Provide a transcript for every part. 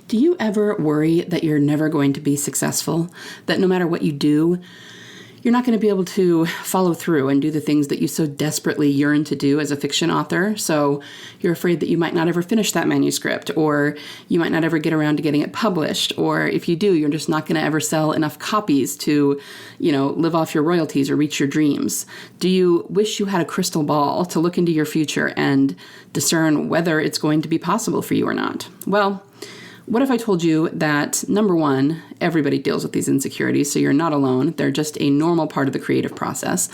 Do you ever worry that you're never going to be successful? That no matter what you do, you're not going to be able to follow through and do the things that you so desperately yearn to do as a fiction author? So you're afraid that you might not ever finish that manuscript, or you might not ever get around to getting it published, or if you do, you're just not going to ever sell enough copies to, live off your royalties or reach your dreams. Do you wish you had a crystal ball to look into your future and discern whether it's going to be possible for you or not? Well, what if I told you that, number one, everybody deals with these insecurities, so you're not alone. They're just a normal part of the creative process.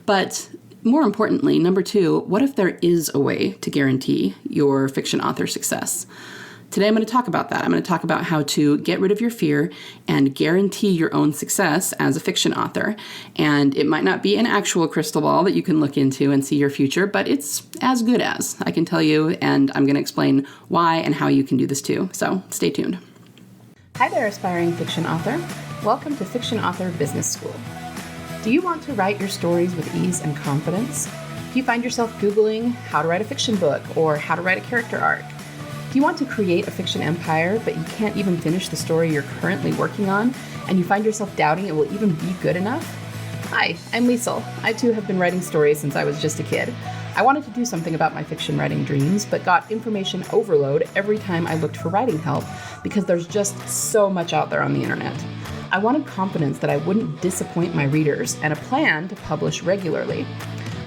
But more importantly, number two, what if there is a way to guarantee your fiction author success? Today I'm going to talk about that. I'm going to talk about how to get rid of your fear and guarantee your own success as a fiction author. And it might not be an actual crystal ball that you can look into and see your future, but it's as good as, I can tell you, and I'm going to explain why and how you can do this too. So stay tuned. Hi there, aspiring fiction author. Welcome to Fiction Author Business School. Do you want to write your stories with ease and confidence? Do you find yourself Googling how to write a fiction book or how to write a character arc? Do you want to create a fiction empire, but you can't even finish the story you're currently working on, and you find yourself doubting it will even be good enough? Hi, I'm Liesl. I too have been writing stories since I was just a kid. I wanted to do something about my fiction writing dreams, but got information overload every time I looked for writing help because there's just so much out there on the internet. I wanted confidence that I wouldn't disappoint my readers and a plan to publish regularly.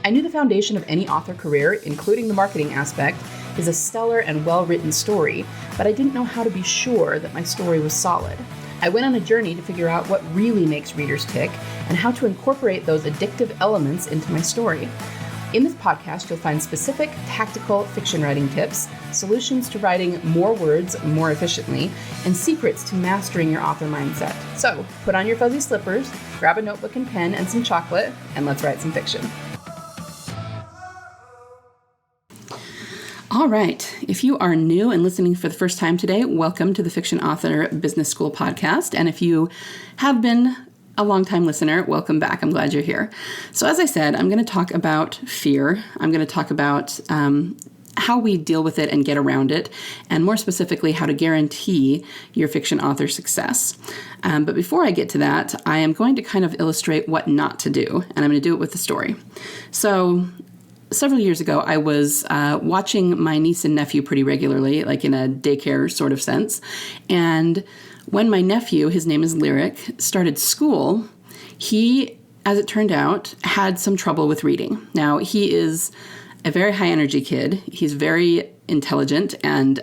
I knew the foundation of any author career, including the marketing aspect, is a stellar and well-written story, but I didn't know how to be sure that my story was solid. I went on a journey to figure out what really makes readers tick and how to incorporate those addictive elements into my story. In this podcast, you'll find specific tactical fiction writing tips, solutions to writing more words more efficiently, and secrets to mastering your author mindset. So put on your fuzzy slippers, grab a notebook and pen and some chocolate, and let's write some fiction. All right. If you are new and listening for the first time today, welcome to the Fiction Author Business School podcast. And if you have been a longtime listener, welcome back. I'm glad you're here. So as I said, I'm going to talk about fear. I'm going to talk about how we deal with it and get around it, and more specifically, how to guarantee your fiction author success. But before I get to that, I am going to kind of illustrate what not to do, and I'm going to do it with a story. So several years ago, I was watching my niece and nephew pretty regularly, like in a daycare sort of sense. And when my nephew, his name is Lyric, started school, he, as it turned out, had some trouble with reading. Now, he is a very high energy kid. He's very intelligent and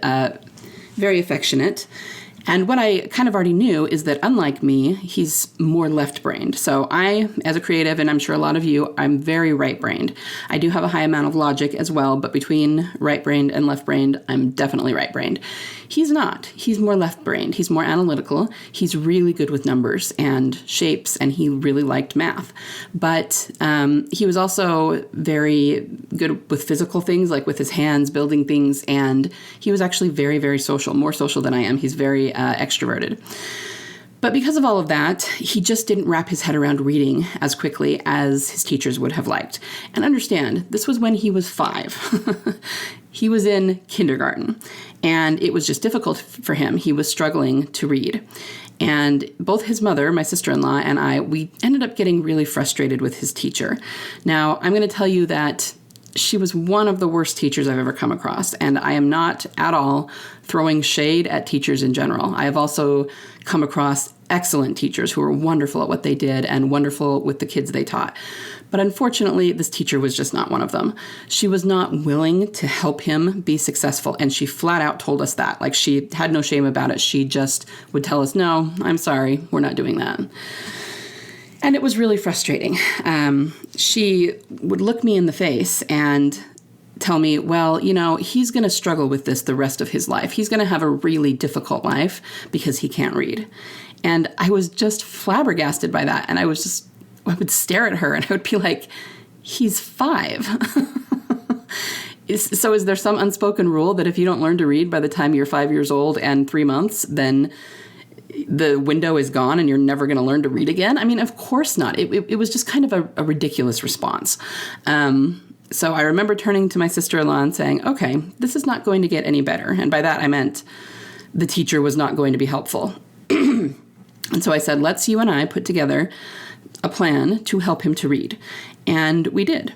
very affectionate. And what I kind of already knew is that, unlike me, he's more left-brained. So I, as a creative, and I'm sure a lot of you, I'm very right-brained. I do have a high amount of logic as well, but between right-brained and left-brained, I'm definitely right-brained. He's not. He's more left-brained. He's more analytical. He's really good with numbers and shapes, and he really liked math. But he was also very good with physical things, like with his hands, building things, and he was actually very, very social, more social than I am. He's very extroverted. But because of all of that, he just didn't wrap his head around reading as quickly as his teachers would have liked. And understand, this was when he was 5. He was in kindergarten, and it was just difficult for him. He was struggling to read. And both his mother, my sister-in-law, and I, we ended up getting really frustrated with his teacher. Now, I'm going to tell you that she was one of the worst teachers I've ever come across, and I am not at all throwing shade at teachers in general. I have also come across excellent teachers who were wonderful at what they did and wonderful with the kids they taught. But unfortunately, this teacher was just not one of them. She was not willing to help him be successful, and she flat out told us that. Like, she had no shame about it. She just would tell us, no, I'm sorry, we're not doing that. And it was really frustrating. She would look me in the face and tell me, well, he's going to struggle with this the rest of his life. He's going to have a really difficult life because he can't read. And I was just flabbergasted by that. And I would stare at her and I would be like, he's 5. So is there some unspoken rule that if you don't learn to read by the time you're 5 years old and 3 months, then the window is gone and you're never going to learn to read again? I mean, of course not. It was just kind of a ridiculous response. So I remember turning to my sister-in-law and saying, okay, this is not going to get any better. And by that I meant the teacher was not going to be helpful. And so I said, let's you and I put together a plan to help him to read. And we did.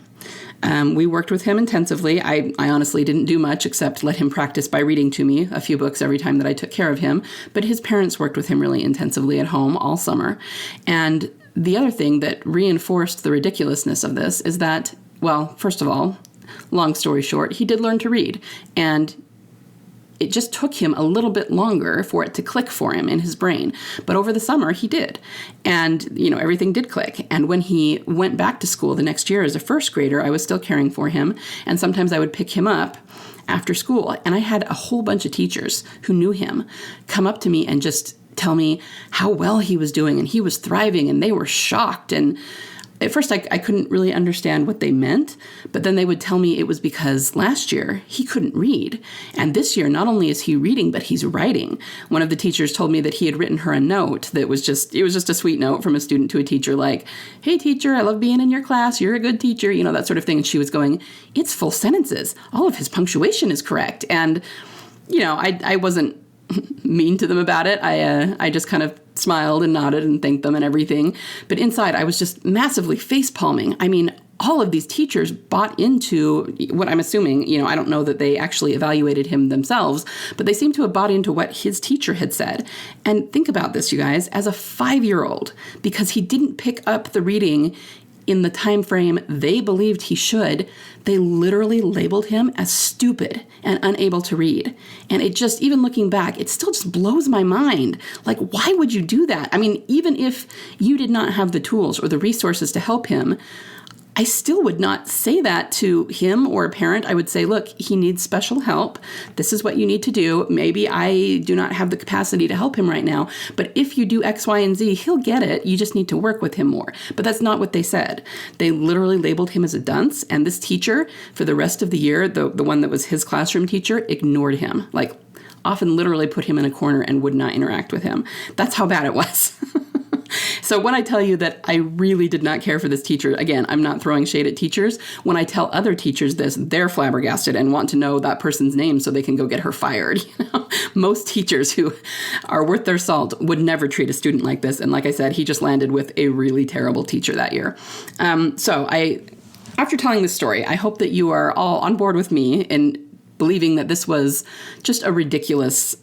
We worked with him intensively. I honestly didn't do much except let him practice by reading to me a few books every time that I took care of him. But his parents worked with him really intensively at home all summer. And the other thing that reinforced the ridiculousness of this is that, well, first of all, long story short, he did learn to read. And it just took him a little bit longer for it to click for him in his brain. But over the summer, he did. And, everything did click. And when he went back to school the next year as a first grader, I was still caring for him. And sometimes I would pick him up after school. And I had a whole bunch of teachers who knew him come up to me and just tell me how well he was doing. And he was thriving. And they were shocked. And at first, I couldn't really understand what they meant, but then they would tell me it was because last year he couldn't read. And this year, not only is he reading, but he's writing. One of the teachers told me that he had written her a note that was just a sweet note from a student to a teacher, like, hey, teacher, I love being in your class. You're a good teacher, that sort of thing. And she was going, it's full sentences. All of his punctuation is correct. And, I wasn't mean to them about it. I just kind of smiled and nodded and thanked them and everything. But inside, I was just massively face-palming. I mean, all of these teachers bought into what I'm assuming, I don't know that they actually evaluated him themselves, but they seem to have bought into what his teacher had said. And think about this, you guys, as a 5-year-old, because he didn't pick up the reading in the time frame they believed he should, they literally labeled him as stupid and unable to read. And it just, even looking back, it still just blows my mind. Like, why would you do that? I mean, even if you did not have the tools or the resources to help him, I still would not say that to him or a parent. I would say, look, he needs special help. This is what you need to do. Maybe I do not have the capacity to help him right now, but if you do X, Y, and Z, he'll get it. You just need to work with him more. But that's not what they said. They literally labeled him as a dunce, and this teacher, for the rest of the year, the one that was his classroom teacher, ignored him, like often literally put him in a corner and would not interact with him. That's how bad it was. So when I tell you that I really did not care for this teacher, again, I'm not throwing shade at teachers. When I tell other teachers this, they're flabbergasted and want to know that person's name so they can go get her fired. Most teachers who are worth their salt would never treat a student like this. And like I said, he just landed with a really terrible teacher that year. After telling this story, I hope that you are all on board with me in believing that this was just a ridiculous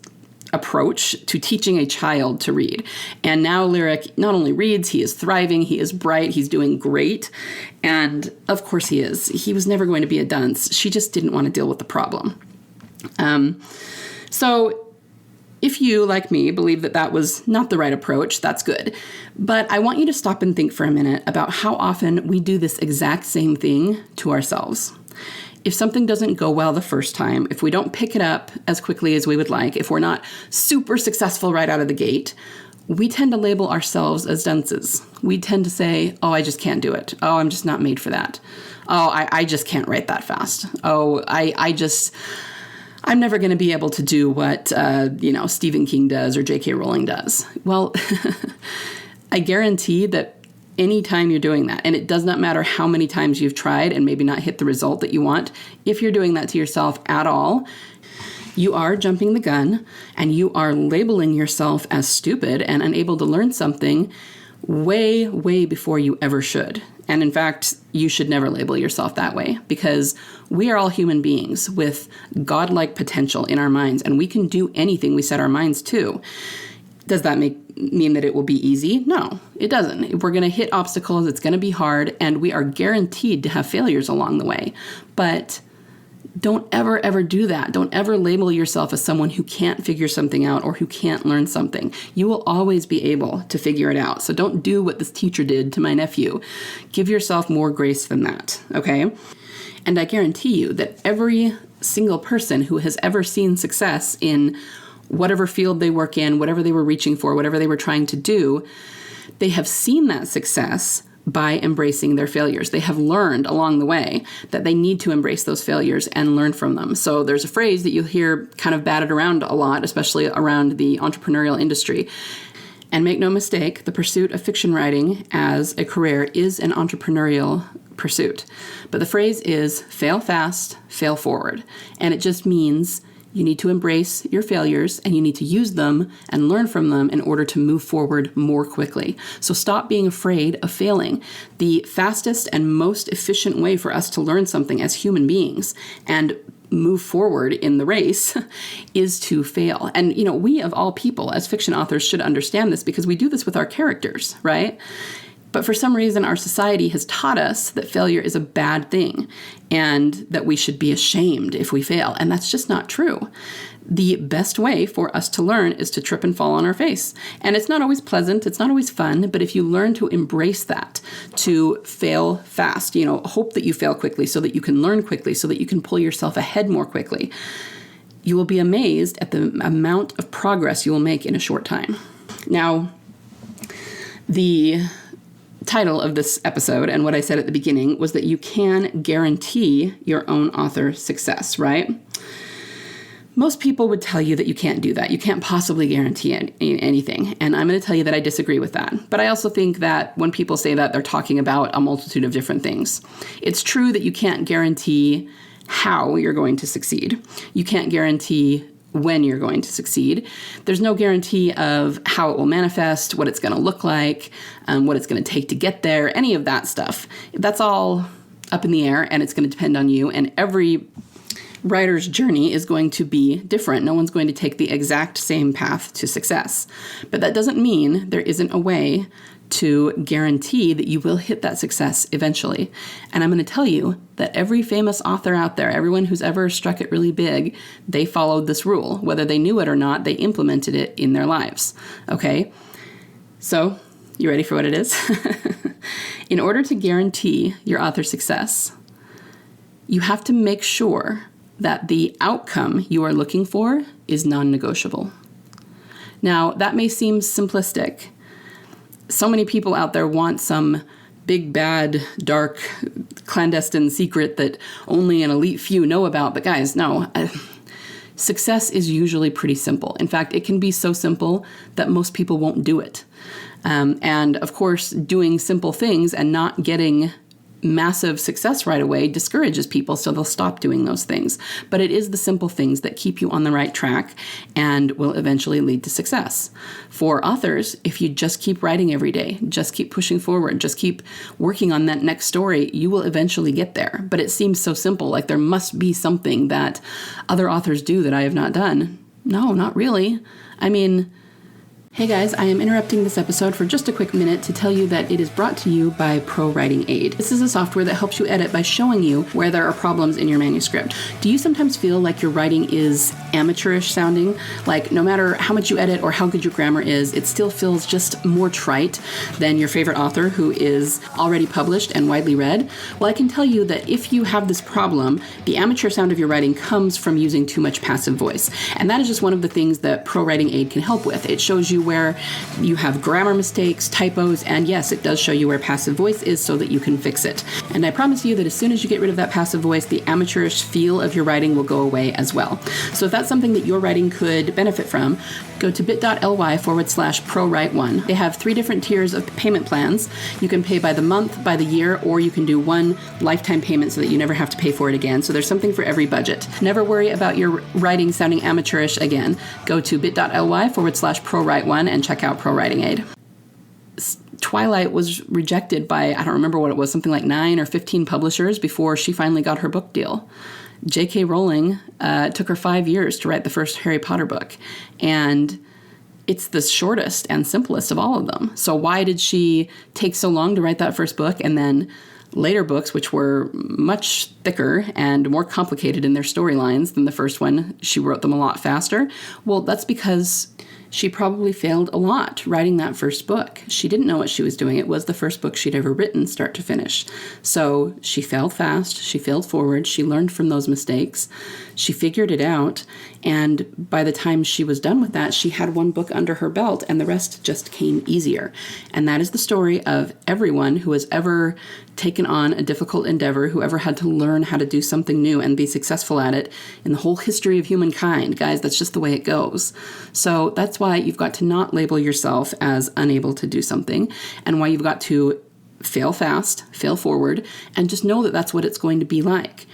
approach to teaching a child to read. And now Lyric not only reads, he is thriving, he is bright, he's doing great. And of course he is. He was never going to be a dunce. She just didn't want to deal with the problem. So if you, like me, believe that that was not the right approach, that's good. But I want you to stop and think for a minute about how often we do this exact same thing to ourselves. If something doesn't go well the first time, if we don't pick it up as quickly as we would like, if we're not super successful right out of the gate, we tend to label ourselves as dunces. We tend to say, oh, I just can't do it. Oh, I'm just not made for that. Oh, I just can't write that fast. Oh, I'm never going to be able to do what, Stephen King does or J.K. Rowling does. Well, I guarantee that anytime you're doing that, and it does not matter how many times you've tried and maybe not hit the result that you want, if you're doing that to yourself at all, you are jumping the gun and you are labeling yourself as stupid and unable to learn something way, way before you ever should. And in fact, you should never label yourself that way because we are all human beings with godlike potential in our minds and we can do anything we set our minds to. Does that mean that it will be easy? No, it doesn't. If we're going to hit obstacles, it's going to be hard, and we are guaranteed to have failures along the way. But don't ever, ever do that. Don't ever label yourself as someone who can't figure something out or who can't learn something. You will always be able to figure it out. So don't do what this teacher did to my nephew. Give yourself more grace than that, okay? And I guarantee you that every single person who has ever seen success in whatever field they work in, whatever they were reaching for, whatever they were trying to do, they have seen that success by embracing their failures. They have learned along the way that they need to embrace those failures and learn from them. So there's a phrase that you'll hear kind of batted around a lot, especially around the entrepreneurial industry. And make no mistake, the pursuit of fiction writing as a career is an entrepreneurial pursuit. But the phrase is fail fast, fail forward. And it just means You need to embrace your failures, and you need to use them and learn from them in order to move forward more quickly. So stop being afraid of failing. The fastest and most efficient way for us to learn something as human beings and move forward in the race is to fail. And, we of all people as fiction authors should understand this, because we do this with our characters, right? But for some reason, our society has taught us that failure is a bad thing and that we should be ashamed if we fail. And that's just not true. The best way for us to learn is to trip and fall on our face. And it's not always pleasant. It's not always fun. But if you learn to embrace that, to fail fast, hope that you fail quickly so that you can learn quickly, so that you can pull yourself ahead more quickly, you will be amazed at the amount of progress you will make in a short time. Now, the title of this episode and what I said at the beginning was that you can guarantee your own author success, right? Most people would tell you that you can't do that. You can't possibly guarantee anything. And I'm going to tell you that I disagree with that. But I also think that when people say that, they're talking about a multitude of different things. It's true that you can't guarantee how you're going to succeed. You can't guarantee when you're going to succeed. There's no guarantee of how it will manifest, what it's going to look like, what it's going to take to get there, any of that stuff. That's all up in the air, and it's going to depend on you. And every writer's journey is going to be different. No one's going to take the exact same path to success. But that doesn't mean there isn't a way to guarantee that you will hit that success eventually. And I'm going to tell you that every famous author out there, everyone who's ever struck it really big, they followed this rule. Whether they knew it or not, they implemented it in their lives. Okay? So, you ready for what it is? In order to guarantee your author's success, you have to make sure that the outcome you are looking for is non-negotiable. Now, that may seem simplistic. So many people out there want some big, bad, dark, clandestine secret that only an elite few know about. But guys, no. Success is usually pretty simple. In fact, it can be so simple that most people won't do it. And of course, doing simple things and not getting massive success right away discourages people, so they'll stop doing those things. But it is the simple things that keep you on the right track and will eventually lead to success. For authors, if you just keep writing every day, just keep pushing forward, just keep working on that next story, you will eventually get there. But it seems so simple, like there must be something that other authors do that I have not done. No, not really. I mean, hey guys, I am interrupting this episode for just a quick minute to tell you that it is brought to you by Pro Writing Aid. This is a software that helps you edit by showing you where there are problems in your manuscript. Do you sometimes feel like your writing is amateurish sounding? Like no matter how much you edit or how good your grammar is, it still feels just more trite than your favorite author who is already published and widely read? Well, I can tell you that if you have this problem, the amateur sound of your writing comes from using too much passive voice. And that is just one of the things that Pro Writing Aid can help with. It shows you where you have grammar mistakes, typos, and yes, it does show you where passive voice is so that you can fix it. And I promise you that as soon as you get rid of that passive voice, the amateurish feel of your writing will go away as well. So if that's something that your writing could benefit from, go to bit.ly/ProWrite1. They have 3 different tiers of payment plans. You can pay by the month, by the year, or you can do one lifetime payment so that you never have to pay for it again. So there's something for every budget. Never worry about your writing sounding amateurish again. Go to bit.ly/ProWrite1 and check out Pro Writing Aid. Twilight was rejected by, I don't remember what it was, something like 9 or 15 publishers before she finally got her book deal. J.K. Rowling took her 5 years to write the first Harry Potter book, and it's the shortest and simplest of all of them. So why did she take so long to write that first book, and then later books, which were much thicker and more complicated in their storylines than the first one, she wrote them a lot faster? Well, that's because she probably failed a lot writing that first book. She didn't know what she was doing. It was the first book she'd ever written, start to finish. So she failed fast. She failed forward. She learned from those mistakes. She figured it out. And by the time she was done with that, she had 1 book under her belt, and the rest just came easier. And that is the story of everyone who has ever taken on a difficult endeavor, who ever had to learn how to do something new and be successful at it in the whole history of humankind. Guys, that's just the way it goes. So that's why you've got to not label yourself as unable to do something, and why you've got to fail fast, fail forward, and just know that that's what it's going to be like.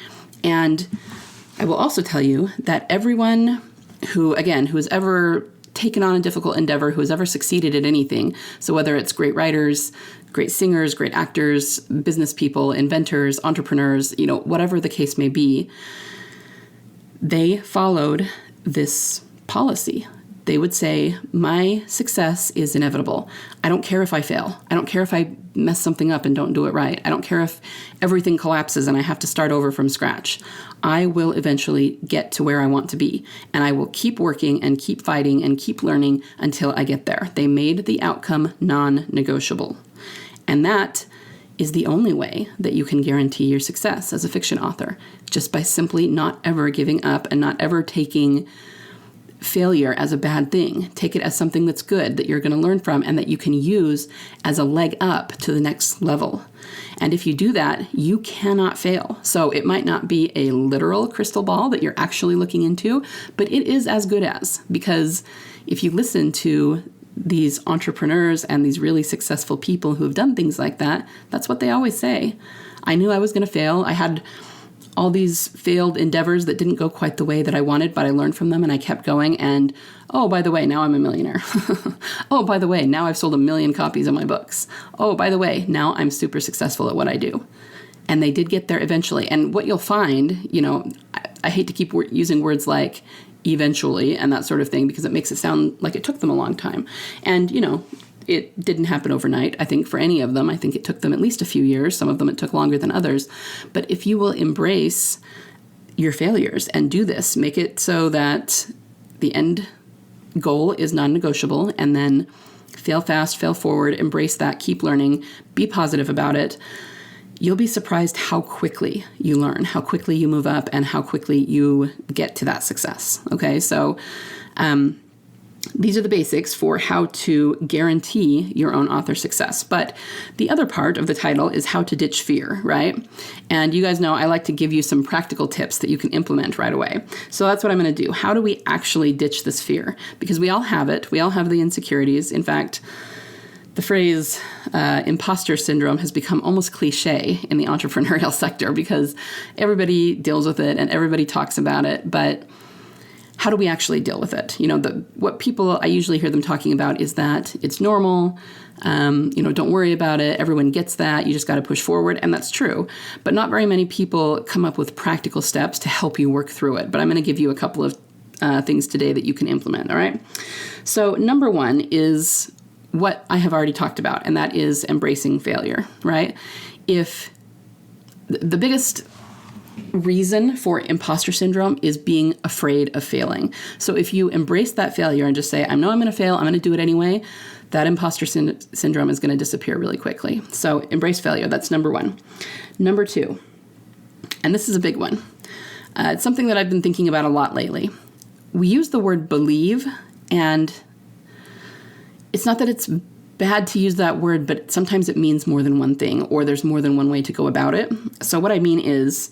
And I will also tell you that everyone who has ever taken on a difficult endeavor, who has ever succeeded at anything, so whether it's great writers, great singers, great actors, business people, inventors, entrepreneurs, whatever the case may be, they followed this policy. They would say, my success is inevitable. I don't care if I fail. I don't care if I mess something up and don't do it right. I don't care if everything collapses and I have to start over from scratch. I will eventually get to where I want to be, and I will keep working and keep fighting and keep learning until I get there. They made the outcome non-negotiable. And that is the only way that you can guarantee your success as a fiction author, just by simply not ever giving up and not ever taking failure as a bad thing. Take it as something that's good, that you're going to learn from, and that you can use as a leg up to the next level. And if you do that, you cannot fail. So it might not be a literal crystal ball that you're actually looking into, but it is as good as, because if you listen to these entrepreneurs and these really successful people who have done things like that, that's what they always say. I knew I was going to fail. I had all these failed endeavors that didn't go quite the way that I wanted, but I learned from them and I kept going. And, oh, by the way, now I'm a millionaire. Oh, by the way, now I've sold 1 million copies of my books. Oh, by the way, now I'm super successful at what I do. And they did get there eventually. And what you'll find, I hate to keep using words like eventually and that sort of thing, because it makes it sound like it took them a long time. And, it didn't happen overnight. I think for any of them, I think it took them at least a few years. Some of them it took longer than others. But if you will embrace your failures and do this, make it so that the end goal is non-negotiable, and then fail fast, fail forward, embrace that, keep learning, be positive about it, you'll be surprised how quickly you learn, how quickly you move up, and how quickly you get to that success. Okay, so these are the basics for how to guarantee your own author success. But the other part of the title is how to ditch fear, right? And you guys know I like to give you some practical tips that you can implement right away. So that's what I'm going to do. How do we actually ditch this fear? Because we all have it. We all have the insecurities. In fact, the phrase imposter syndrome has become almost cliche in the entrepreneurial sector because everybody deals with it and everybody talks about it. But how do we actually deal with it? What people, I usually hear them talking about is that it's normal, don't worry about it, everyone gets that, you just got to push forward, and that's true. But not very many people come up with practical steps to help you work through it. But I'm going to give you a couple of things today that you can implement, all right? So number one is what I have already talked about, and that is embracing failure, right? If the biggest reason for imposter syndrome is being afraid of failing. So if you embrace that failure and just say, I know I'm going to fail, I'm going to do it anyway, that imposter syndrome is going to disappear really quickly. So embrace failure. That's number one. Number two, and this is a big one. It's something that I've been thinking about a lot lately. We use the word believe, and it's not that it's bad to use that word, but sometimes it means more than one thing, or there's more than one way to go about it. So what I mean is,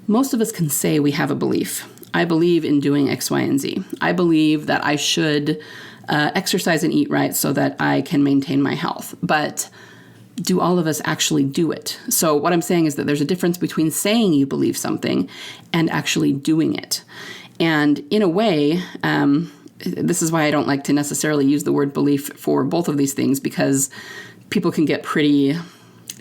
most of us can say we have a belief. I believe in doing X, Y, and Z. I believe that I should exercise and eat right so that I can maintain my health. But do all of us actually do it? So what I'm saying is that there's a difference between saying you believe something and actually doing it. And in a way, this is why I don't like to necessarily use the word belief for both of these things, because people can get pretty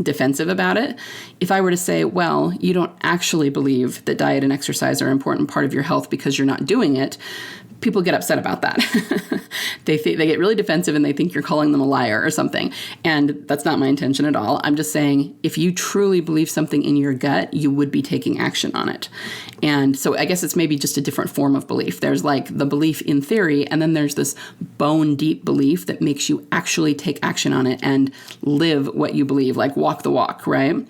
defensive about it. If I were to say, well, you don't actually believe that diet and exercise are an important part of your health because you're not doing it, people get upset about that. They get really defensive and they think you're calling them a liar or something. And that's not my intention at all. I'm just saying, if you truly believe something in your gut, you would be taking action on it. And so I guess it's maybe just a different form of belief. There's like the belief in theory, and then there's this bone deep belief that makes you actually take action on it and live what you believe, like walk the walk, right?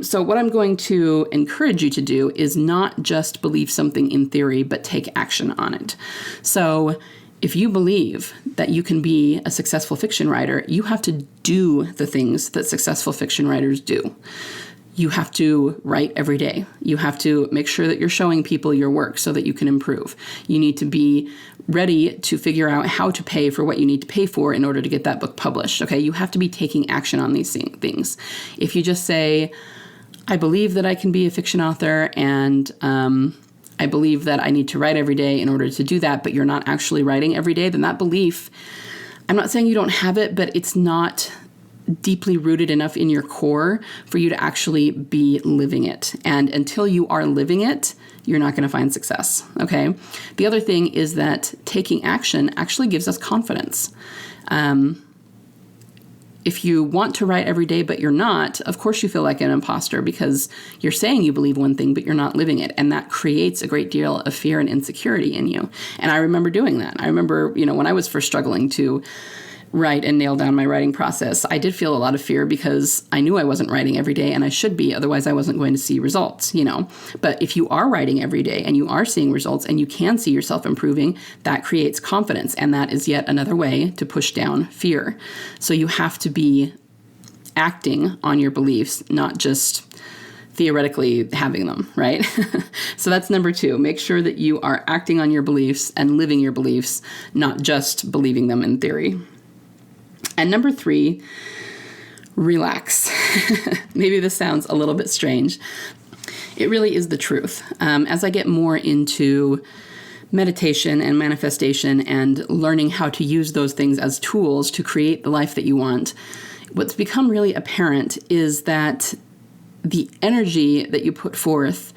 So what I'm going to encourage you to do is not just believe something in theory, but take action on it. So if you believe that you can be a successful fiction writer, you have to do the things that successful fiction writers do. You have to write every day. You have to make sure that you're showing people your work so that you can improve. You need to be ready to figure out how to pay for what you need to pay for in order to get that book published. Okay, you have to be taking action on these things. If you just say, I believe that I can be a fiction author, and I believe that I need to write every day in order to do that, but you're not actually writing every day, then that belief, I'm not saying you don't have it, but it's not deeply rooted enough in your core for you to actually be living it. And until you are living it, you're not going to find success. Okay. The other thing is that taking action actually gives us confidence. If you want to write every day, but you're not, of course you feel like an imposter because you're saying you believe one thing, but you're not living it. And that creates a great deal of fear and insecurity in you. And I remember doing that. I remember, when I was first struggling to write and nail down my writing process, I did feel a lot of fear because I knew I wasn't writing every day and I should be, otherwise I wasn't going to see results, But if you are writing every day and you are seeing results and you can see yourself improving, that creates confidence. And that is yet another way to push down fear. So you have to be acting on your beliefs, not just theoretically having them, right? So that's number 2. Make sure that you are acting on your beliefs and living your beliefs, not just believing them in theory. And number 3, relax. Maybe this sounds a little bit strange. It really is the truth. As I get more into meditation and manifestation and learning how to use those things as tools to create the life that you want, what's become really apparent is that the energy that you put forth,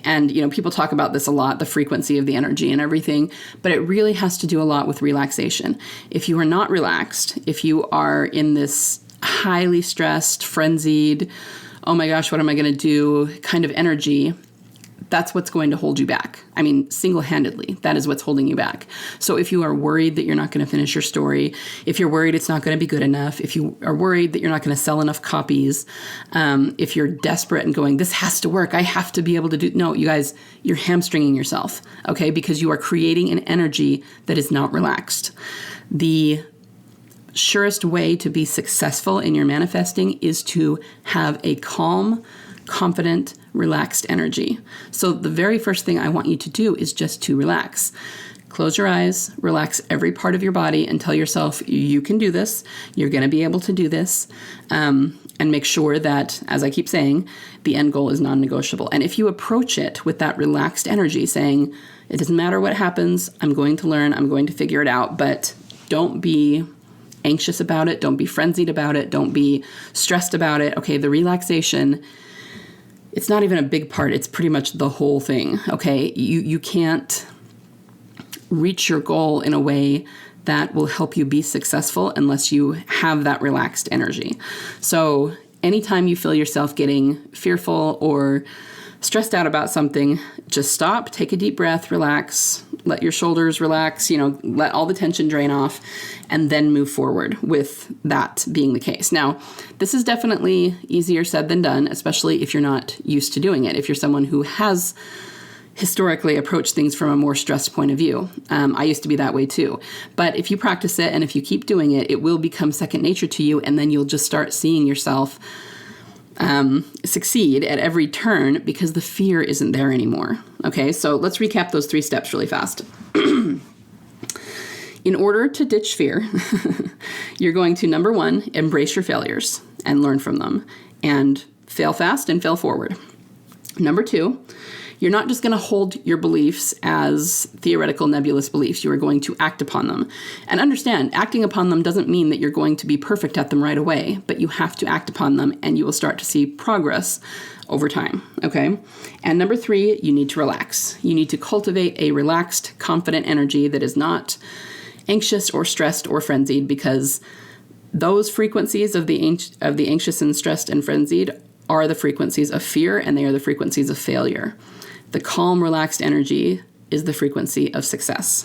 and, people talk about this a lot, the frequency of the energy and everything, but it really has to do a lot with relaxation. If you are not relaxed, if you are in this highly stressed, frenzied, oh my gosh, what am I going to do kind of energy, that's what's going to hold you back. I mean, single-handedly, that is what's holding you back. So if you are worried that you're not going to finish your story, if you're worried it's not going to be good enough, if you are worried that you're not going to sell enough copies, if you're desperate and going, this has to work, I have to be able to do, no, you guys, you're hamstringing yourself, okay? Because you are creating an energy that is not relaxed. The surest way to be successful in your manifesting is to have a calm, confident, relaxed energy. So the very first thing I want you to do is just to relax. Close your eyes, relax every part of your body, and tell yourself, you can do this. You're going to be able to do this. And make sure that, as I keep saying, the end goal is non-negotiable. And if you approach it with that relaxed energy, saying, it doesn't matter what happens, I'm going to learn, I'm going to figure it out, but don't be anxious about it, don't be frenzied about it, don't be stressed about it. Okay, the relaxation, it's not even a big part. It's pretty much the whole thing, okay? You can't reach your goal in a way that will help you be successful unless you have that relaxed energy. So anytime you feel yourself getting fearful or stressed out about something, just stop, take a deep breath, relax, let your shoulders relax, let all the tension drain off, and then move forward with that being the case. Now, this is definitely easier said than done, especially if you're not used to doing it. If you're someone who has historically approached things from a more stressed point of view. I used to be that way too. But if you practice it and if you keep doing it, it will become second nature to you, and then you'll just start seeing yourself succeed at every turn because the fear isn't there anymore. Okay, so let's recap those 3 steps really fast. In order to ditch fear, you're going to, number 1, embrace your failures and learn from them, and fail fast and fail forward. Number 2, you're not just going to hold your beliefs as theoretical nebulous beliefs. You are going to act upon them. And understand, acting upon them doesn't mean that you're going to be perfect at them right away, but you have to act upon them and you will start to see progress over time, okay? And number 3, you need to relax. You need to cultivate a relaxed, confident energy that is not anxious or stressed or frenzied, because those frequencies of the anxious and stressed and frenzied are the frequencies of fear, and they are the frequencies of failure. The calm, relaxed energy is the frequency of success.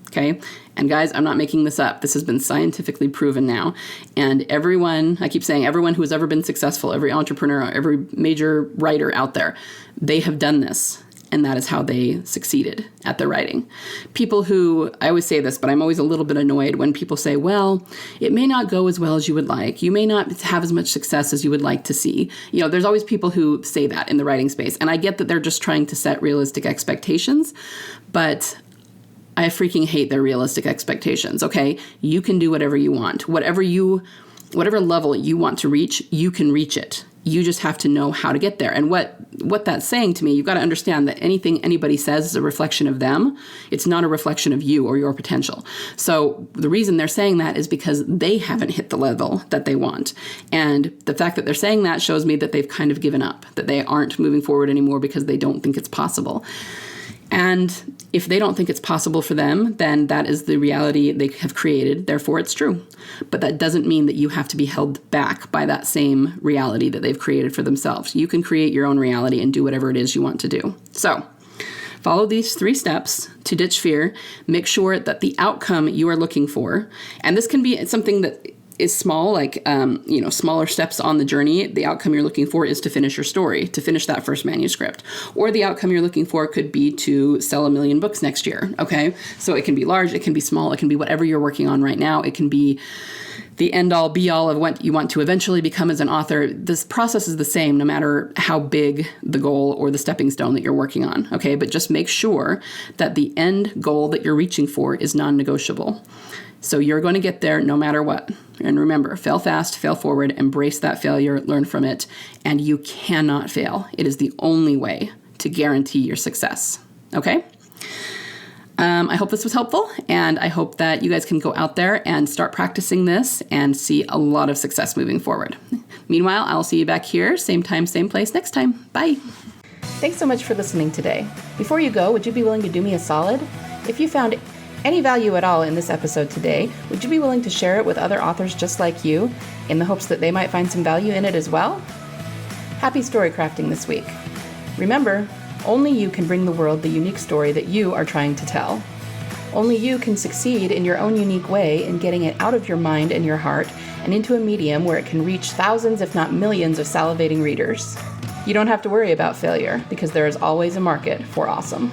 Okay? And guys, I'm not making this up. This has been scientifically proven now. And everyone, I keep saying everyone who has ever been successful, every entrepreneur, every major writer out there, they have done this. And that is how they succeeded at their writing. People who, I always say this, but I'm always a little bit annoyed when people say, well, it may not go as well as you would like. You may not have as much success as you would like to see. There's always people who say that in the writing space. And I get that they're just trying to set realistic expectations, but I freaking hate their realistic expectations, okay? You can do whatever you want. Whatever level you want to reach, you can reach it. You just have to know how to get there. And what that's saying to me, you've got to understand that anything anybody says is a reflection of them. It's not a reflection of you or your potential. So the reason they're saying that is because they haven't hit the level that they want. And the fact that they're saying that shows me that they've kind of given up, that they aren't moving forward anymore because they don't think it's possible. And if they don't think it's possible for them, then that is the reality they have created. Therefore, it's true. But that doesn't mean that you have to be held back by that same reality that they've created for themselves. You can create your own reality and do whatever it is you want to do. So follow these 3 steps to ditch fear. Make sure that the outcome you are looking for, and this can be something that is small, like, smaller steps on the journey. The outcome you're looking for is to finish your story, to finish that first manuscript. Or the outcome you're looking for could be to sell 1 million books next year, okay? So it can be large, it can be small, it can be whatever you're working on right now. It can be the end-all, be-all of what you want to eventually become as an author. This process is the same no matter how big the goal or the stepping stone that you're working on, okay? But just make sure that the end goal that you're reaching for is non-negotiable. So you're going to get there no matter what. And remember, fail fast, fail forward, embrace that failure, learn from it, and you cannot fail. It is the only way to guarantee your success. Okay? I hope this was helpful, and I hope that you guys can go out there and start practicing this and see a lot of success moving forward. Meanwhile, I'll see you back here, same time, same place next time. Bye. Thanks so much for listening today. Before you go, would you be willing to do me a solid? If you found any value at all in this episode today, would you be willing to share it with other authors just like you in the hopes that they might find some value in it as well? Happy story crafting this week. Remember, only you can bring the world the unique story that you are trying to tell. Only you can succeed in your own unique way in getting it out of your mind and your heart and into a medium where it can reach thousands, if not millions, of salivating readers. You don't have to worry about failure because there is always a market for awesome.